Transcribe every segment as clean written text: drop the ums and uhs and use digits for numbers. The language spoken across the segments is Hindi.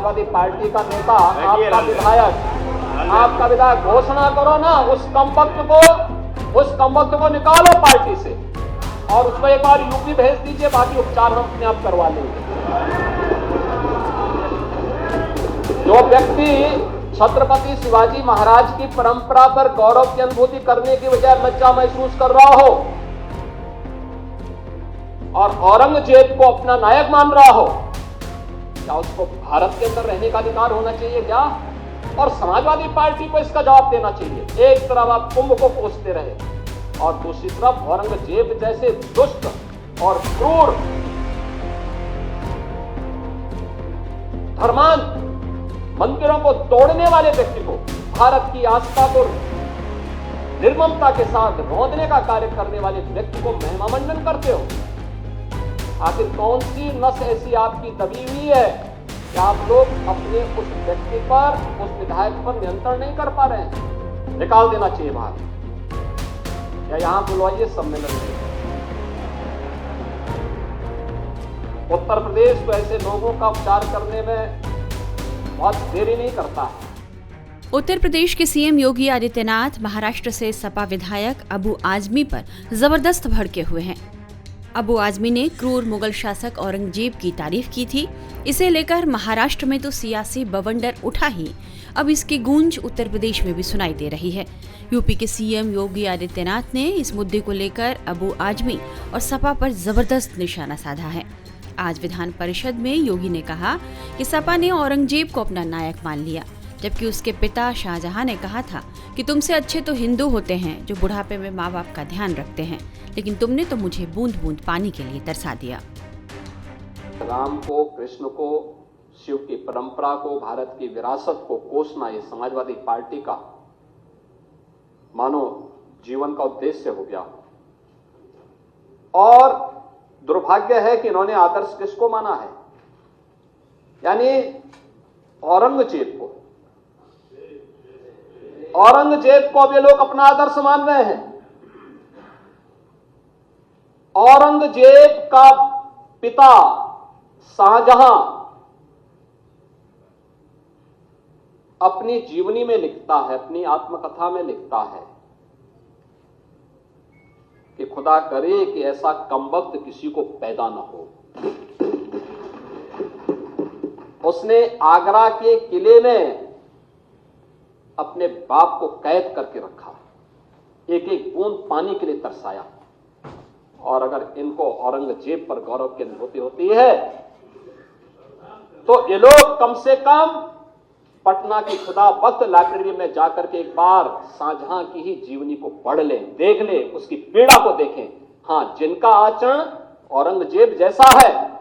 समाजवादी पार्टी का नेता, आपका विधायक घोषणा करो ना, उस कमबख्त को निकालो पार्टी से और उसको एक बार यूपी भेज दीजिए, बाकी उपचार हम अपने आप करवा लेंगे। जो व्यक्ति छत्रपति शिवाजी महाराज की परंपरा पर गौरव की अनुभूति करने की बजाय लज्जा महसूस कर रहा हो और औरंगजेब को अपना नायक मान रहा हो, क्या उसको भारत के अंदर रहने का अधिकार होना चाहिए क्या? और समाजवादी पार्टी को इसका जवाब देना चाहिए। एक तरफ आप कुंभ को कोसते रहे और दूसरी तरफ औरंगजेब जैसे दुष्ट और क्रूर धर्मांध मंदिरों को तोड़ने वाले व्यक्ति को, भारत की आस्था को निर्ममता के साथ रौंदने का कार्य करने वाले व्यक्ति को महिमामंडन करते हो। आखिर कौन सी नस ऐसी आपकी दबी हुई है कि आप लोग अपने उस व्यक्ति पर, उस विधायक पर नियंत्रण नहीं कर पा रहे हैं? निकाल देना चाहिए बाहर या यहां बुलवाइए सम्मेलन में। उत्तर प्रदेश तो ऐसे लोगों का उपचार करने में बहुत देरी नहीं करता है। उत्तर प्रदेश के सीएम योगी आदित्यनाथ महाराष्ट्र से सपा विधायक अबू आजमी पर जबरदस्त भड़के हुए हैं। अबू आजमी ने क्रूर मुगल शासक औरंगजेब की तारीफ की थी। इसे लेकर महाराष्ट्र में तो सियासी बवंडर उठा ही, अब इसकी गूंज उत्तर प्रदेश में भी सुनाई दे रही है। यूपी के सीएम योगी आदित्यनाथ ने इस मुद्दे को लेकर अबू आजमी और सपा पर जबरदस्त निशाना साधा है। आज विधान परिषद में योगी ने कहा कि सपा ने औरंगजेब को अपना नायक मान लिया, जबकि उसके पिता शाहजहां ने कहा था कि तुमसे अच्छे तो हिंदू होते हैं जो बुढ़ापे में माँ बाप का ध्यान रखते हैं, लेकिन तुमने तो मुझे बूंद बूंद पानी के लिए तरसा दिया। राम को, कृष्ण को, शिव की परंपरा को, भारत की विरासत को कोसना ये समाजवादी पार्टी का मानो जीवन का उद्देश्य हो गया। और दुर्भाग्य है कि इन्होंने आदर्श किसको माना है? यानी औरंगजेब को। औरंगजेब को अब ये लोग अपना आदर्श मान रहे हैं। औरंगजेब का पिता शाहजहां अपनी जीवनी में लिखता है, अपनी आत्मकथा में लिखता है कि खुदा करे कि ऐसा कमबख्त किसी को पैदा न हो। उसने आगरा के किले में अपने बाप को कैद करके रखा, एक एक बूंद पानी के लिए तरसाया। और अगर इनको औरंगजेब पर गौरव की अनुभूति होती है तो ये लोग कम से कम पटना की खुदाबख्त लाइब्रेरी में जाकर के एक बार शाहजहां की ही जीवनी को पढ़ लें, देख लें, उसकी पीड़ा को देखें। हां, जिनका आचरण औरंगजेब जैसा है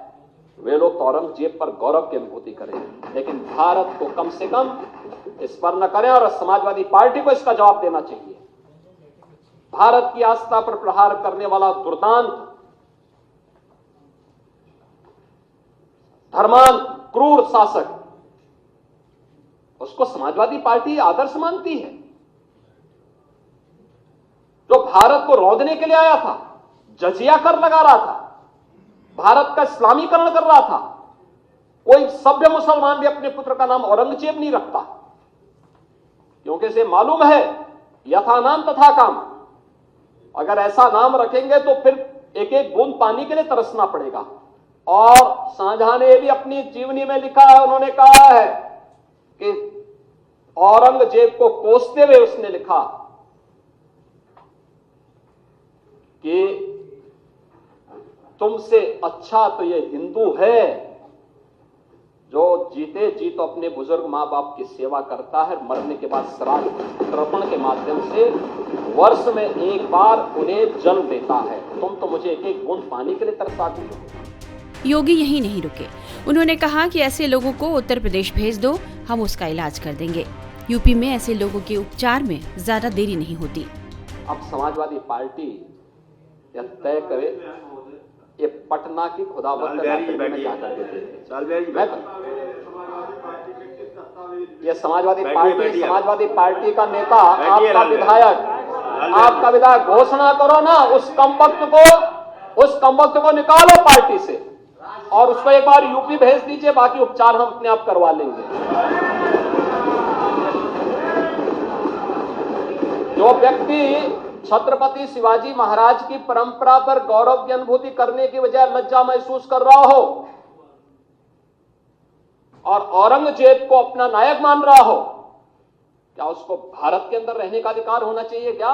वे लोग तो औरंगजेब पर गौरव की अनुभूति करें, लेकिन भारत को कम से कम इस पर न करें। और समाजवादी पार्टी को इसका जवाब देना चाहिए। भारत की आस्था पर प्रहार करने वाला दुर्दांत, धर्मांध, क्रूर शासक, उसको समाजवादी पार्टी आदर्श मानती है। जो भारत को रौंदने के लिए आया था, जजिया कर लगा रहा था, भारत का इस्लामीकरण कर रहा था। कोई सभ्य मुसलमान भी अपने पुत्र का नाम औरंगजेब नहीं रखता, क्योंकि इसे मालूम है यथा नाम तथा काम। अगर ऐसा नाम रखेंगे तो फिर एक एक बूंद पानी के लिए तरसना पड़ेगा। और शाहजहां ने भी अपनी जीवनी में लिखा है, उन्होंने कहा है कि औरंगजेब को कोसते हुए उसने लिखा कि तुमसे अच्छा तो ये हिंदू है जो जीते जी तो अपने बुजुर्ग मां बाप की सेवा करता है, मरने के बाद श्राद्ध तर्पण के माध्यम से वर्ष में एक बार उन्हें जल देता है। तुम तो मुझे एक एक बूंद पानी के लिए तरसा दी हो। योगी यहीं नहीं रुके। उन्होंने कहा कि ऐसे लोगों को उत्तर प्रदेश भेज दो, हम उसका इलाज कर देंगे। यूपी में ऐसे लोगों के उपचार में ज्यादा देरी नहीं होती। अब समाजवादी पार्टी यह तय करे ये पटना की खुदाबख्त में क्या कर देते। ये समाजवादी पार्टी का नेता, आपका विधायक घोषणा करो ना, उस कमबख्त को निकालो पार्टी से और उसको एक बार यूपी भेज दीजिए, बाकी उपचार हम अपने आप करवा लेंगे। जो व्यक्ति छत्रपति शिवाजी महाराज की परंपरा पर गौरव की अनुभूति करने की बजाय लज्जा महसूस कर रहा हो और औरंगजेब को अपना नायक मान रहा हो, क्या उसको भारत के अंदर रहने का अधिकार होना चाहिए क्या?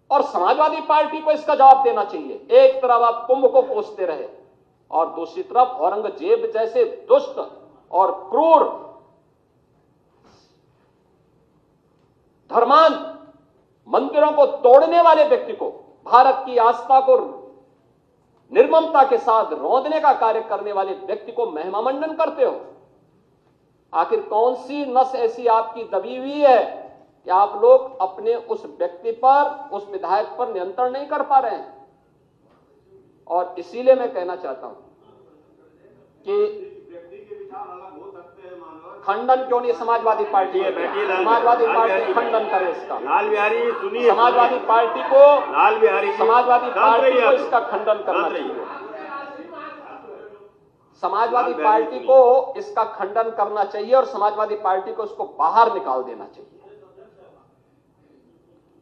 और समाजवादी पार्टी को इसका जवाब देना चाहिए। एक तरफ आप कुंभ को कोसते रहे और दूसरी तरफ औरंगजेब जैसे दुष्ट और क्रूर धर्मांध मंदिरों को तोड़ने वाले व्यक्ति को, भारत की आस्था को निर्ममता के साथ रौंदने का कार्य करने वाले व्यक्ति को महिमा मंडन करते हो। आखिर कौन सी नस ऐसी आपकी दबी हुई है कि आप लोग अपने उस व्यक्ति पर, उस विधायक पर नियंत्रण नहीं कर पा रहे हैं? और इसीलिए मैं कहना चाहता हूं कि खंडन क्यों नहीं समाजवादी पार्टी है? समाजवादी पार्टी खंडन करे इसका। लाल बिहारी सुनिए, समाजवादी पार्टी को, लाल बिहारी समाजवादी पार्टी को इसका खंडन करना चाहिए। समाजवादी पार्टी को इसका खंडन करना चाहिए और समाजवादी पार्टी को इसको बाहर निकाल देना चाहिए,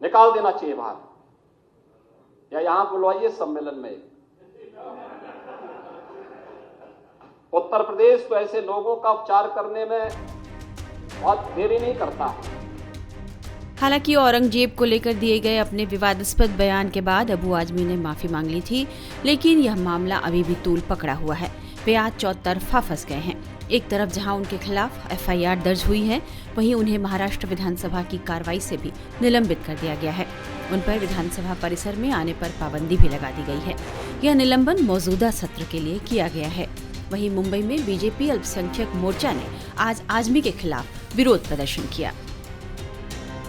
निकाल देना चाहिए बाहर, या यहां बुलवाइए सम्मेलन में। उत्तर प्रदेश तो ऐसे लोगों का उपचार करने में बहुत देरी नहीं करता है। हालांकि औरंगजेब को लेकर दिए गए अपने विवादास्पद बयान के बाद अबू आजमी ने माफी मांग ली थी, लेकिन यह मामला अभी भी तूल पकड़ा हुआ है। वे आज चौतरफा फंस गए हैं। एक तरफ जहां उनके खिलाफ FIR दर्ज हुई है, वहीं उन्हें महाराष्ट्र विधानसभा की कार्रवाई से भी निलंबित कर दिया गया है। उन पर विधानसभा परिसर में आने पर पाबंदी भी लगा दी गई है। यह निलंबन मौजूदा सत्र के लिए किया गया है। वहीं मुंबई में बीजेपी अल्पसंख्यक मोर्चा ने आज आजमी के खिलाफ विरोध प्रदर्शन किया।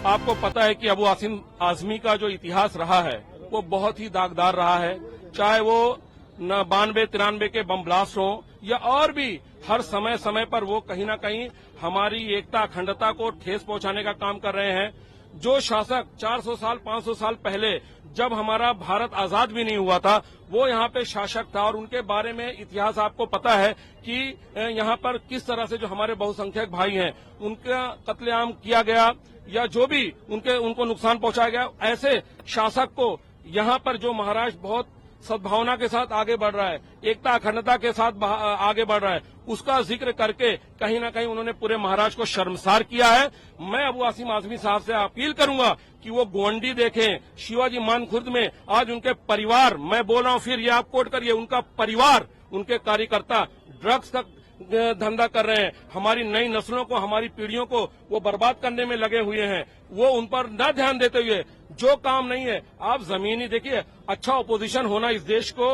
आपको पता है कि अबू आजमी का जो इतिहास रहा है वो बहुत ही दागदार रहा है, चाहे वो 92-93 के बम ब्लास्ट हो या और भी, हर समय समय पर वो कहीं ना कहीं हमारी एकता अखंडता को ठेस पहुंचाने का काम कर रहे हैं। जो शासक 400 साल 500 साल पहले, जब हमारा भारत आजाद भी नहीं हुआ था, वो यहाँ पे शासक था और उनके बारे में इतिहास आपको पता है कि यहाँ पर किस तरह से जो हमारे बहुसंख्यक भाई हैं उनका कत्लेआम किया गया या जो भी उनको नुकसान पहुंचाया गया। ऐसे शासक को यहाँ पर जो महाराष्ट्र बहुत सद्भावना के साथ आगे बढ़ रहा है, एकता अखंडता के साथ आगे बढ़ रहा है, उसका जिक्र करके कहीं ना कहीं उन्होंने पूरे महाराष्ट्र को शर्मसार किया है। मैं अबू आजमी साहब से अपील करूंगा कि वो गोंडी देखें, शिवाजी मानखुर्द में आज उनके परिवार, मैं बोल रहा हूं फिर ये आप कोट करिए, उनका परिवार, उनके कार्यकर्ता ड्रग्स का धंधा कर रहे हैं, हमारी नई नस्लों को, हमारी पीढ़ियों को वो बर्बाद करने में लगे हुए हैं। वो उन पर न ध्यान देते हुए जो काम नहीं है, आप जमीनी देखिए, अच्छा ओपोजिशन होना इस देश को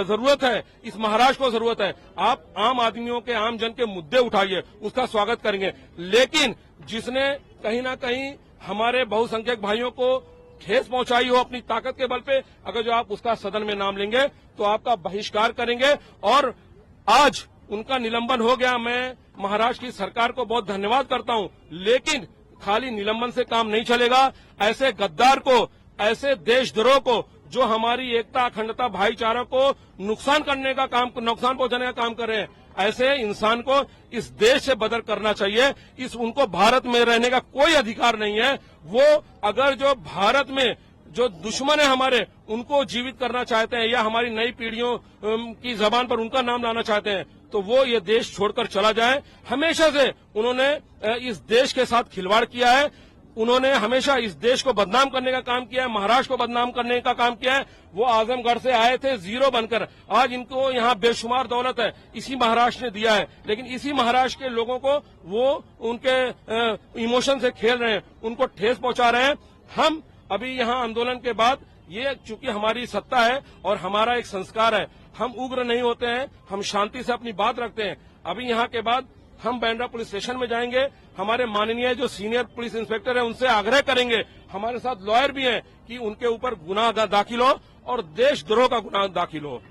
जरूरत है, इस महाराष्ट्र को जरूरत है। आप आम आदमियों के, आम जन के मुद्दे उठाइए, उसका स्वागत करेंगे। लेकिन जिसने कहीं ना कहीं हमारे बहुसंख्यक भाइयों को ठेस पहुंचाई हो अपनी ताकत के बल पे, अगर जो आप उसका सदन में नाम लेंगे तो आपका बहिष्कार करेंगे। और आज उनका निलंबन हो गया, मैं महाराष्ट्र की सरकार को बहुत धन्यवाद करता हूं, लेकिन खाली निलंबन से काम नहीं चलेगा। ऐसे गद्दार को, ऐसे देशद्रोह को, जो हमारी एकता अखंडता भाईचारा को नुकसान पहुंचाने का काम कर रहे हैं, ऐसे इंसान को इस देश से बदर करना चाहिए। उनको भारत में रहने का कोई अधिकार नहीं है। वो अगर जो भारत में जो दुश्मन है हमारे, उनको जीवित करना चाहते हैं या हमारी नई पीढ़ियों की जबान पर उनका नाम लाना चाहते हैं, तो वो ये देश छोड़कर चला जाए। हमेशा से उन्होंने इस देश के साथ खिलवाड़ किया है, उन्होंने हमेशा इस देश को बदनाम करने का काम किया है, महाराष्ट्र को बदनाम करने का काम किया है। वो आजमगढ़ से आए थे जीरो बनकर, आज इनको यहाँ बेशुमार दौलत है, इसी महाराष्ट्र ने दिया है, लेकिन इसी महाराष्ट्र के लोगों को वो उनके इमोशन से खेल रहे हैं, उनको ठेस पहुंचा रहे हैं। हम अभी यहाँ आंदोलन के बाद, ये चूंकि हमारी सत्ता है और हमारा एक संस्कार है, हम उग्र नहीं होते हैं, हम शांति से अपनी बात रखते हैं। अभी यहाँ के बाद हम बांद्रा पुलिस स्टेशन में जाएंगे, हमारे माननीय जो सीनियर पुलिस इंस्पेक्टर है उनसे आग्रह करेंगे, हमारे साथ लॉयर भी हैं, कि उनके ऊपर गुनाह दाखिल हो और देशद्रोह का गुनाह दाखिल हो।